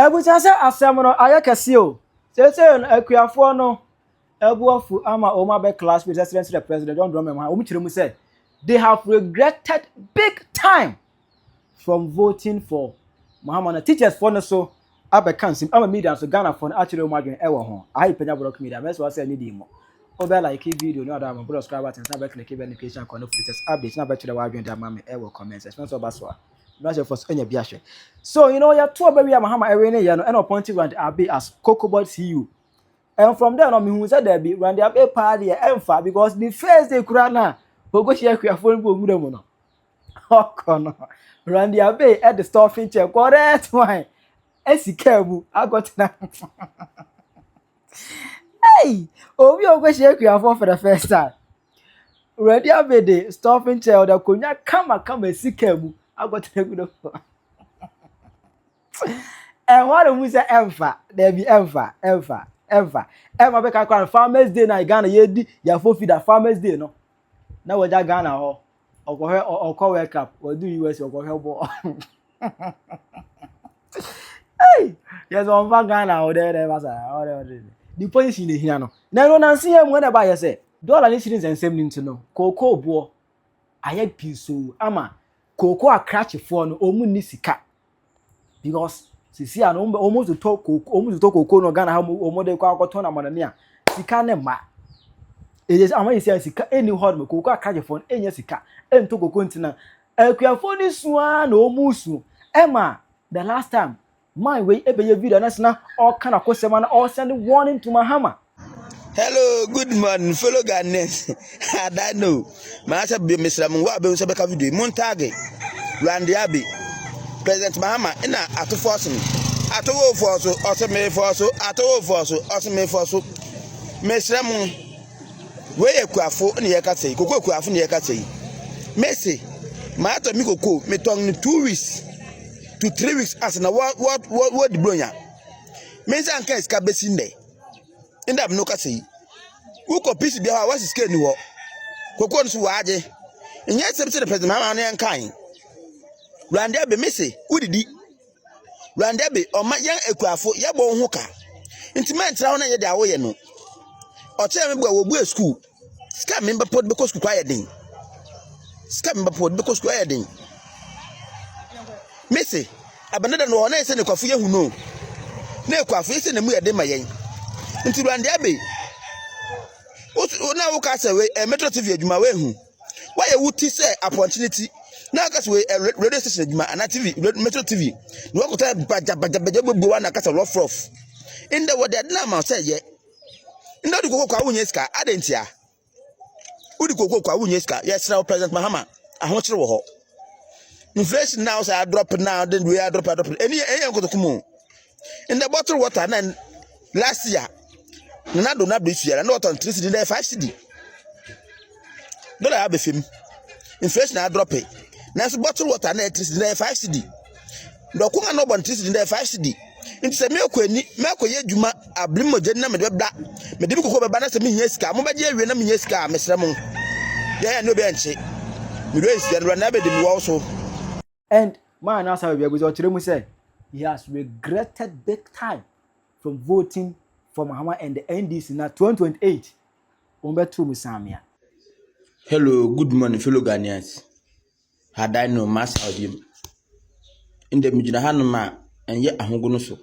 Ebucha se asem no ayekese o. Sese akuafo no ebuafu ama oma be class president to the president John Mahama omu kire mu say they have regretted big time from voting for Mahama. Na teachers for no so abekansim ama media so Ghana for actually omu adwen ewo ho. Ayi Penyah block media meso say ni di mo. Obe like video no other mo subscribe button na be click notification icon for latest updates na be kire wa adwen da mama ewo comments especially obaso so, you're two of Mahama Arena, and appointed Randy Abbey as Cocoa Boy CEO. And from there, on, who said there be Randy Abbey party and far because the first day Kurana, who go share your phone for Mudamono. Oh, Randy Abbey at the store feature, correct wine. Esi Kebu, I got now. Hey, oh, we are going to share your phone for the first time. Randy Abbey, the store feature, the Konya, come and see Kebu. I got to good. And what we say Emfa, there be Emfa. Emma be ka Farmers Day na Ghana ye ya fo feed Farmers Day no. Na we ja Ghana ho. Okọ World Cup, we do US okọ help. Hey, yes on va Ghana o there basa. The policy in here no. Na no na see am when ba ye say dollar ni shillings and same nti no. Cocoa bo aye piso ama cocoa akrache for no omu ni sika. Because sisi an almost to talk cocoa no Ghana how omode kwa akoto na money a sika ne ma it is am say sika any hard me cocoa akrache for enya sika ento cocoa ntina akuafo ni sua na omusu ema the last time my way ebeye video na sna all kind of kwesema na all send warning to Mahama. Hello, good morning, fellow Ghanaians. I don't know. My answer be Mr. Mungwa be usabeka video. Montage, Randy Abbey, President Mahama. Ina Ato forcing. Ato wo force. Ato me force. Ato wo force. Ato me force. Mr. Mung. Weye kuafo ni yeka sei. Koko kuafo ni yeka sei. Messi. Ma ato mi koko. Me tong ni 2 weeks to 3 weeks. As na what the blonya. Messi anke iska besinde. Inda no ka sei. Uko pisi bia wa sike ni wo kokon so waaje enye sebse the president Mahama na yankan Randy Abbey mese udidi Randy Abbey o ma yan ekuafo ye bo ho ka intima ntra ho na ye de awoye no o che me bua wo bu school ska me mbapod be ko school kwa ye den ska me mbapod be ko school ye den mese abanada no na ese ne kwafo ye hu no na ekuafo ese ne mu ye den ma yen inti Randy Abbey na wo ka say we Metro TV adwuma we hu why you wuti say opportunity na ka say we radio station adwuma ana TV Metro TV no ko ta baja gbogbo na ka say rough in the word na ma say ye ndo di kokoko awunye ska adentia udi kokoko awunye ska yes now President Mahama ahochire wo ho inflation now say drop now then we are drop any ko to kumu in the bottle water na last year na do na do isuya na water 3 cedi 5 cedi dollar have fem inflation na drop na so bottle water na 3 cedi 5 cedi do ko na no bon 3 cedi 5 cedi nti se me akoye dwuma ablim moje na me de bla me de kokko beba na se me hiasika mo beje awie na me hiasika mesra mo ya no be enche me do isia na be de me wo so. And man now say we go to mu say he has regretted big time from voting for Mahama and the NDC na 2028 umbetu musamia. Hello, good morning, fellow Ghanaians. Had I no mass audium in the Mijina Hanuma and yet a hongonoso.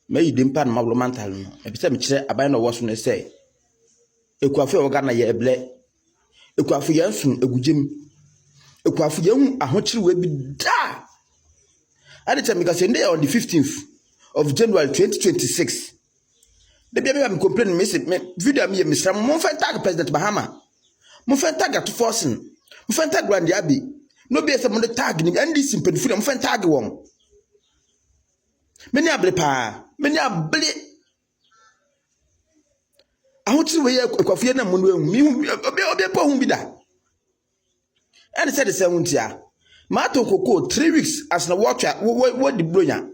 May you dimpan mablomantal, a bit of chair a bino was when say. A quaffy organa ye a ble. A quaffy yansun, a gujim. A quaffy young, a hunch will be da. At the time, because on the 15th of January 2026. The baby I'm complaining, Miss Video me, Mr. Monfan tag President Mahama. Monfan tag at forcing. Monfan tag Randy Abbey. No be some on the tag and this simple freedom fan tag one. Many a blepa, many a ble. I want to wear a coffee and a moon, me, a poem be that. And said the same year. Mato Coco 3 weeks as a watcher, what the blonya.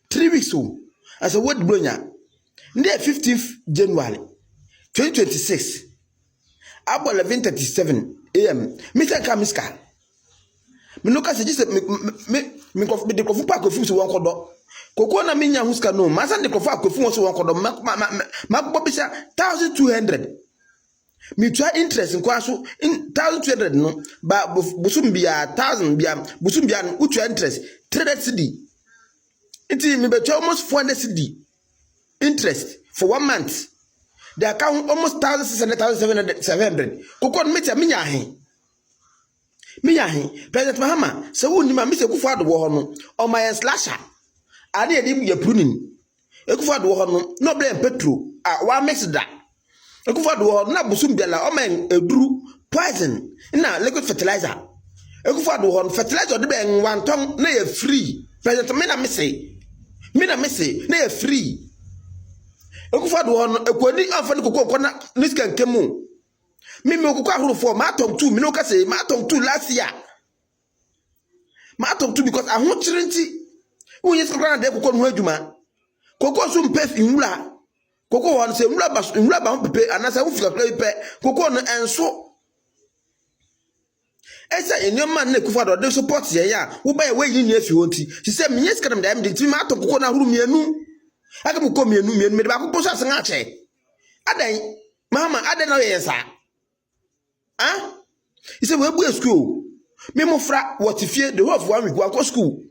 3 weeks so as a what blonya. The 15th January 2026 about 11:37 a.m. Mr. Kamiska me no ka say just me the coffee pack of food one kodo Koko na minya huska no. Masa de kofa kofu wo so won kodo ma bisa 1200. Me try interest in kwaso in 1200 no ba busum bia 1000 bia busum bia no utu interest 300 cedi. Iti me be almost 400 cedi interest for 1 month. The account almost 1,600, 700. Koko no metia minya ahen. President Mahama se woni ma me se kufu ado wo ho no o my slasher. Ade e di pruning. Ekufu ado wo ho no blame petrol. Wa mix da. Ekufu ado wo na busum biala o men eduru poison na liquid fertilizer. Ekufu ado wo fertilizer de be en ton na ye free. President me na me say na ye free. Ekufu ado wo ekoni afani kokko na niska nkemu. Mimi okukwa huru for ma tom 2 me no ka say ma tom 2 last year. Ma tom 2 because ahun chirinti unye skra na de kokko no adwuma. Kokko so mpe nwura. Kokko won say nwura ba ho pepe anasa wo fika kra pepe kokko no enso. Esa enyoma na ekufa do de support ye ya wo ba ye we yin afi honti. She say menye skra na dem de ti ma to kokko na huru mienu. Aka mu ko mienu me de ba kokko so asan ache. Adan mama adan na ye sa. He said, we'll go school. Me mofra what if you the whole of 1 week go school.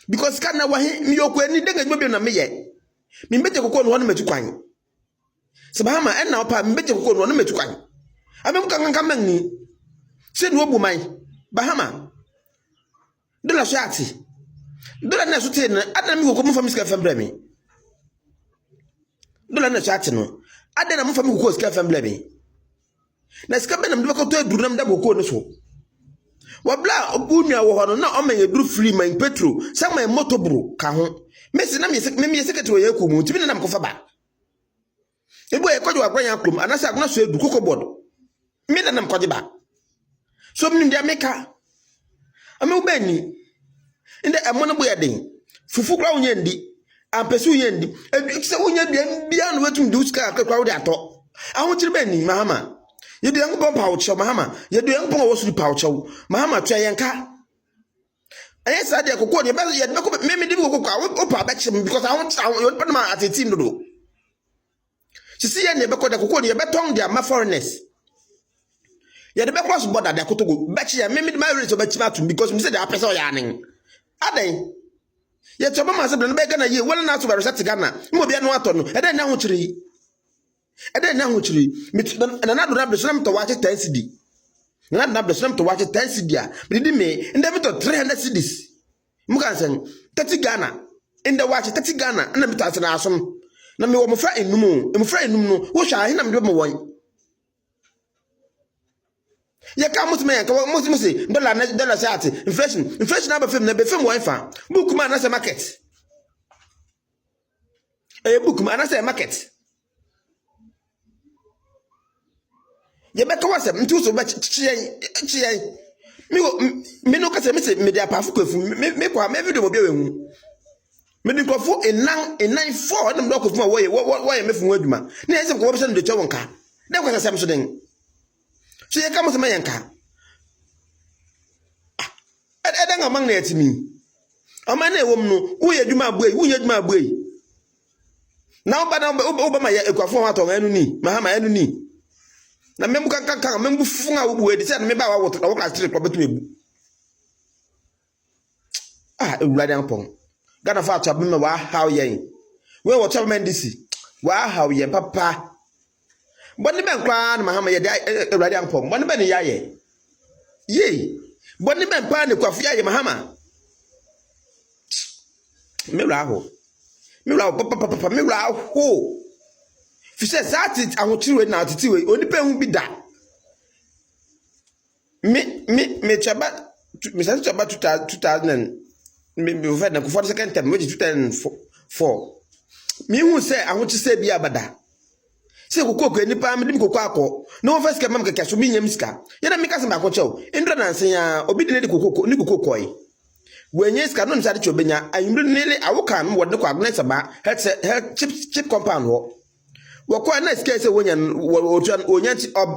Because can na wahi me yoku any denga maybe na me ye. Me mbete kokko no metu kwan. Se Bahama en na opa mbete kokko no metu kwan. Abem kan manni. Se no obu man. Bahama. De la shati. De la na so te na ada me kokko mo fami ska fambre me. De la na shati no. Ada na mo fami kokko ska fambre me. Na sika be na mde ko to eduru na mde boko no so wabla obunya wo ho no na o man eduru free man petrol sa man motobro ka ho mesi na me sekete wo yaku mu timi na mkofa ba ebo e kwaje wakwanya klum anasa akona so edu kokobod me na mkwaje ba so mni ndia meka ame ubani inde emono bo yeden fufu kra wonya ndi ampesu wonya ndi se wonya bia no wetum de uska akwa wo de ato aho kire bani Mahama yedu yang pon paucho Mahama yedu yang pon wo su paucho Mahama twa yenka ayi sa de kokko ne be yedu ko me de kokko a opa ba chim because I want ma at a team do sisi ye ne be ko de kokko ne be ton dia ma foreigners yedu be cross border de kotogo be chi ya me de my rate be chi atum because me say the person ya nen adan ye to ba ma se be Ghana ye wala na so be reset Ghana mo bia no ato no e den na ho chiri ede na ho chiri na do na blesem to wache 10 cedi na blesem to wache 10 cedi a bidi me inde me to 300 cedis mu kan sen 30 Ghana inde wache 30 Ghana na me to asena asom na me wo mo fra enum no wo hwa he na me do mo won ye ka mo me ka mo se dollar say inflation na be fem won fa book man na say market book man na say market ye beka wasem nti so be chien me no ka se me se me dia pafu kwafu me kwa me video mo bia wehu me di kwafu enan 4 na me do kwafu ma wo ye me fu adwuma na ye se ko be se no de chewo nka de kwa se so den so ye ka mo se ma yanka ede nga mang na yatimi ama na ewom no wo ye adwuma abuei wo ye adwuma abuei na oba ma ye kwafu ho ato anu ni Mahama anu ni na membu kan membu funga wo buwe dise na me ba wa woto wo class 3 ko betu mebu ewurade ampon Ghana fa ato me wa how yen we wo tell men disi wa how yen papa boni ben kwa na Mahama ye de ewurade ampon boni ben ya ye boni ben pa ne kwafu ya ye Mahama me wura ho papa me wura ho Fishe sati ahochiriwe na atitiwe onipa hu bi da me chaba me sati chaba 2000 me over na for second term which 2004 me hu say ahochi se bi abada se kokoko nipa me dim kokoko akọ no first ke mam keke so me nyam sika ye na me kase ba kochew indra na nsen ya obi de kokoko ni kokoko yi wenye sika no nsade chobenya ayimru nele awoka me wode kwa agnesa ba health chip compound ho wako na sika se wonya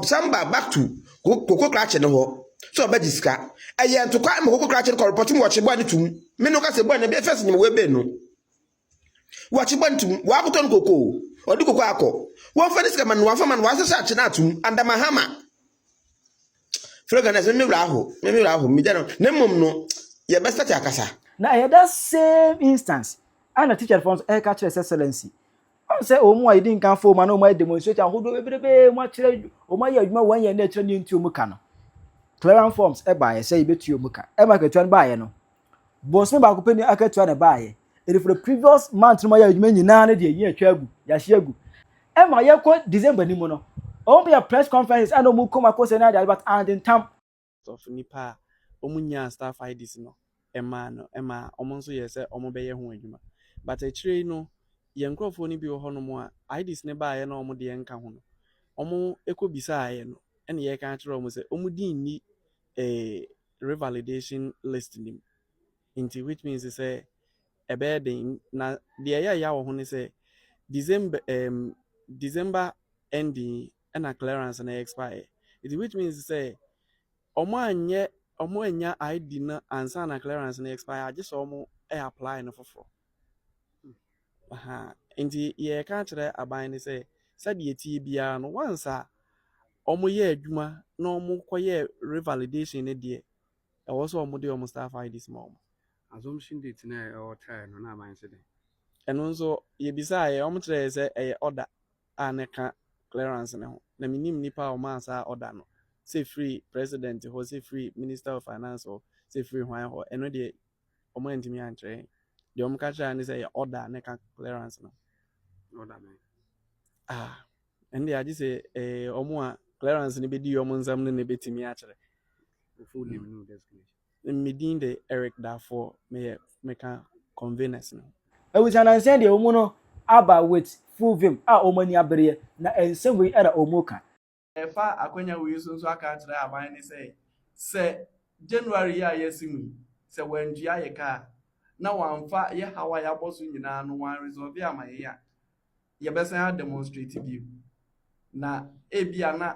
samba back to koko krache ne ho so ba disika aye ntokwa me koko krache ko report mo wache bo ani tum me no ka se bo na be first nyim we be no Wachi bantum, wakuton koko, or do koko. One for this man, one for man was a such an atum, and the Mahama. Floganas, maybe Raho, Midano, Nemum no, your best at Yakasa. Na that same instance, and a teacher from air catcher excellency. I say, oh, my didn't come for man, oh, my demonstration, who do every much, oh, my, you 1 year nature into Mukano. Clearance forms, a buyer, say, bet you Muka, a market to buy, no. Boss me back open aka to na buy. If for the previous month my you mean na na de year twagu, ya shiagu. E ma ye ko December ni mo no. O be a press conference and o mu come across na that but and in time of nipa omunya staff IDs no ema omo nso ye se omo be ye ho adwuma but a chire no ye nkrofo ni bi wo hono mo a IDs ne ba ye na omo de nka ho no omo ekobisa ye no ene ye kan chire omo se omo din ni revalidation list nim into which means say ebe den na de ye ya wo ho ne se December ending and a clearance and expire it which means say omo anya ID na ansa na clearance na expire just omo apply no for nti ye ka kire aban ni say de tie bia no once omo ye adwuma na omo koye revalidation ne de e wo so omo de omo staff ID small assumption date na or try no na aban se de eno nso ye bisa ye omo kire say order aneka clearance ne ho na minim nipa omo ansa order no say free president or say free minister of finance or say free wine or eno de omo ntimi antre de omo ka kire ni say order na ka clearance no order me and they say omo a clearance ni be di omo nsam ne betimi a kire full name no designation medin de Eric Darfor me ka conveners no e we can understand the omo no aba with full vim a omo ni abere na ensem we era omo ka. Efa akwanya we so aka kire aban ni say January ya yesimu say wandua ye ka na wanfa ye hawa ya boso nyina no wan resolve amaye ya ye besen demonstrate bi na ebia na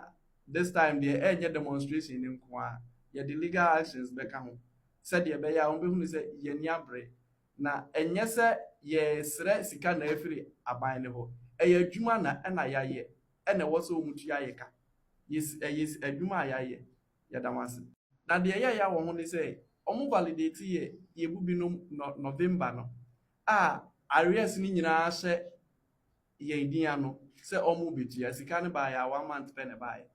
this time there enye demonstration ni nko a ye the legal actions be ka ho said ye be ya on be hu say ye ni abre na enye se ye sre sika na afiri aban ne ho e ye adwuma na ya ye ene wo so mutu ya ye ka yes adwuma ya ye ya damase na de ye ya wo ho ni say omo validate ye bubi no November no arrears ni nyina hye ye dia no say omo betua sika ne ba ya 1 month pe ne ba ye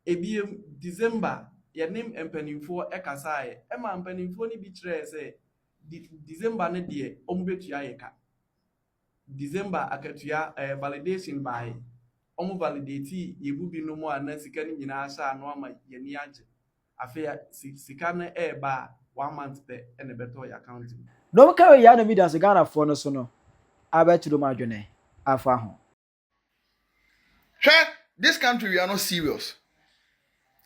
ebiem December ye nim empanimfo ekasa ye ma empanimfo ni bi kire say December ne de omo betua ye ka December akatua validation ba ye omo validate ye bubi no mo ana sika ni nyina hye ano ama ye ni age afia sika na ba 1 month pe ene beto ya account No carry ya na media se Ghana for no so no abetiro madwene afa ho. This country we are not serious.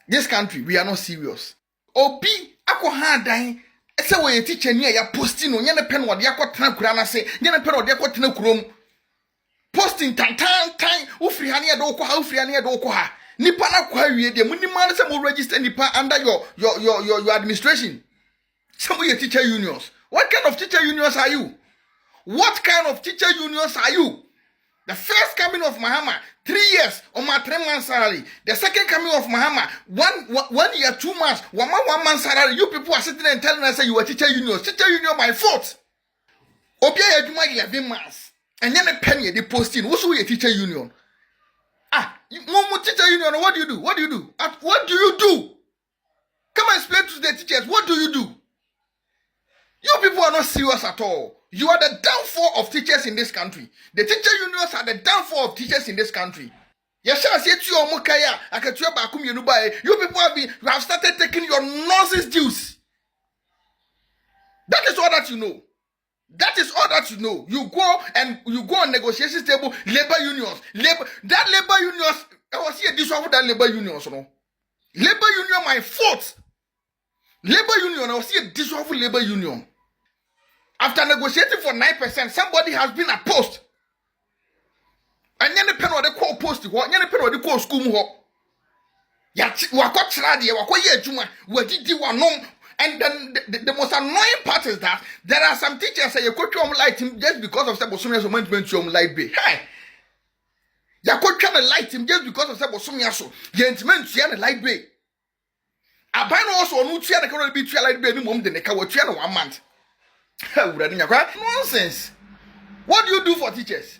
This country we are not serious. Obi akọ ha dan ese we teacher ni ya posting no nye ne pen wode akọtena kura na se nye ne pen wode akọtena kurom posting tan ufiri ha ne ya do kọ ha ufiri ha ne ya do kọ ha nipa na kwa wie de munima se mo register nipa under your administration. Some of your teacher unions. What kind of teacher unions are you? What kind of teacher unions are you? The first coming of Mahama, 3 years on my 3 months salary. The second coming of Mahama, 1 year, 2 months, 1 month salary. You people are sitting and telling us that you are teacher unions. Teacher union by fault. Obia Yajuma 11 months. And then a penny they posting. What's your teacher union? Momo teacher union, what do you do? What do you do? What do you do? Come and explain to the teachers. What do you do? You people are not serious at all. You are the downfall of teachers in this country. The teacher unions are the downfall of teachers in this country. You people have started taking your nonsense dues. That is all that you know. That is all that you know. You go on negotiation table, labor unions. That labor unions, I was here dissolve that labor unions, no. Labor union, my fault. Labor union, I was here dissolve labor union. After negotiating for 9%, somebody has been opposed. And then the pen or the call post, what the pen or the call school. Yet, what got tradi, what ye juma, what did you want? And then the most annoying part is that there are some teachers say you could light him just because of Sabosumia so much to light be. Hey, you could try to light him just because of Sabosumia so gentlemen to light be. I buy also no chair that can be light be any moment than a cow 1 month. Nonsense. What do you do for teachers?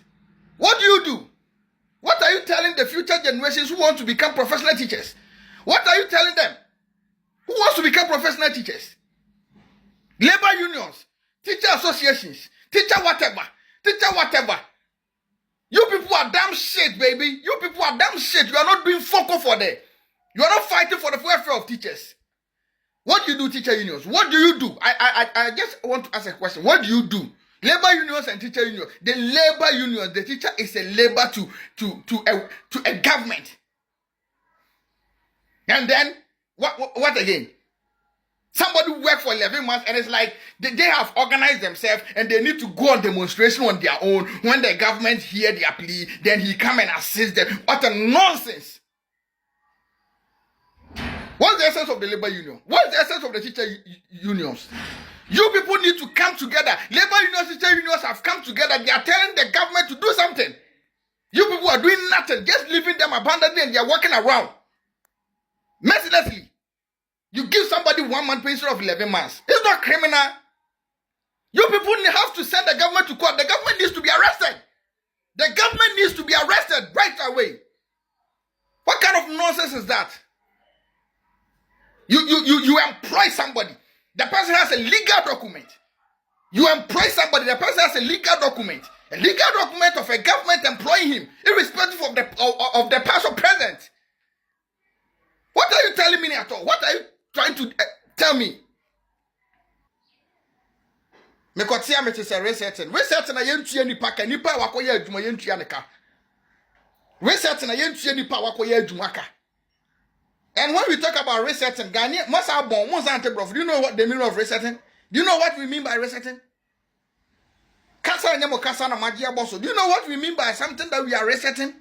What do you do? What are you telling the future generations who want to become professional teachers? What are you telling them? Who wants to become professional teachers? Labor unions, teacher associations, teacher whatever. You people are damn shit, baby. You people are damn shit. You are not doing focal for them. You are not fighting for the welfare of teachers. What do you do, teacher unions? What do you do? I just want to ask a question. What do you do? Labor unions and teacher unions. The labor unions, the teacher is a labor to a government. And then, what again? Somebody work for 11 months and it's like they have organized themselves and they need to go on demonstration on their own. When the government hear their plea, then he come and assist them. What a nonsense. What's the essence of the labor union? What's the essence of the teacher unions? You people need to come together. Labor unions, teacher unions have come together. They are telling the government to do something. You people are doing nothing, just leaving them abandoned and they are walking around. Mercilessly. You give somebody 1 month pay instead of 11 months. It's not criminal. You people have to send the government to court. The government needs to be arrested. The government needs to be arrested right away. What kind of nonsense is that? You employ somebody. The person has a legal document. You employ somebody. The person has a legal document. A legal document of a government employing him, irrespective of the person present. What are you telling me at all? What are you trying to tell me? Me kotia me say resetting. Resetting na yentua nipa ka nipa wakoya adwuma yentua ne ka. Resetting na yentua nipa wakoya adwuma ka. And when we talk about resetting, Ghanaian must have born. Do you know what the meaning of resetting? Do you know what we mean by resetting? Kasa nyamo kasa na magia boso. Do you know what we mean by something that we are resetting?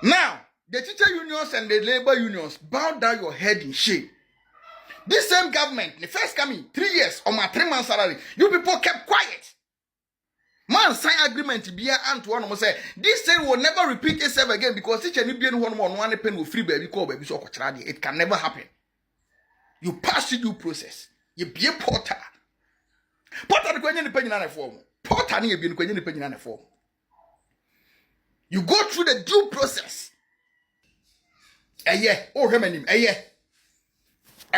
Now, the teacher unions and the labor unions, bow down your head in shame. This same government, the first coming 3 years on my 3 months salary, you people kept quiet. Man sign agreement to be and one say this thing will never repeat itself again because teacher ni be one pen will free baby call baby so it can never happen. You pass the due process. You be a porter. Porter the kwenye ni penye na form. Porter ni be kwenye ni penye na form. You go through the due process. Oh him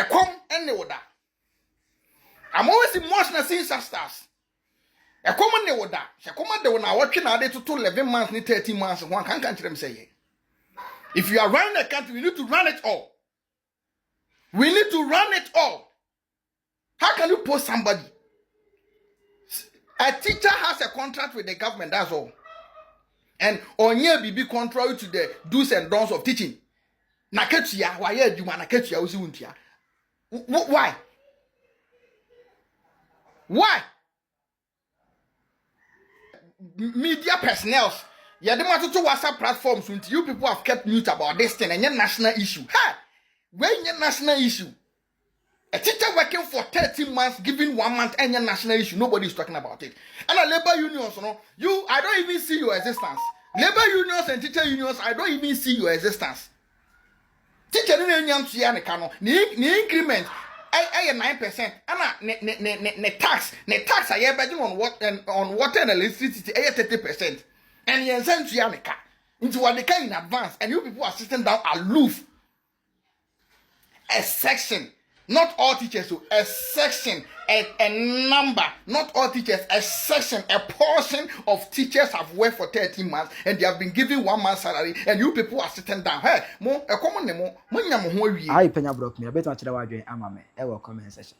come any order. I'm always emotional seeing stars. A common ne woda. She command the one watching na dey to 11 months ni 13 months one can them say. If you are running the country, we need to run it all. We need to run it all. How can you post somebody? A teacher has a contract with the government, that's all. And on here be contrary to the do's and don'ts of teaching. Naketia, why you man naketia usi untia? Why? Why? Media personnel, yeah, the matter to WhatsApp platforms. You people have kept mute about this thing and your national issue. Ha! When your national issue? A teacher working for 13 months, giving 1 month and your national issue, nobody is talking about it. And a labor unions, I don't even see your existence. Labor unions and teacher unions, I don't even see your existence. Teacher unions, ni increment. I 9%. And tax I have on water and electricity 30%. And you send to Yanika into what they can in advance, and you people are sitting down aloof. A section, not all teachers, so a section, a number, not all teachers, a section, a portion of teachers have worked for 13 months and they have been given 1 month salary, and you people are sitting down. Hey, a common name, I Penyah broke me. I bet much the way I'm a comment section.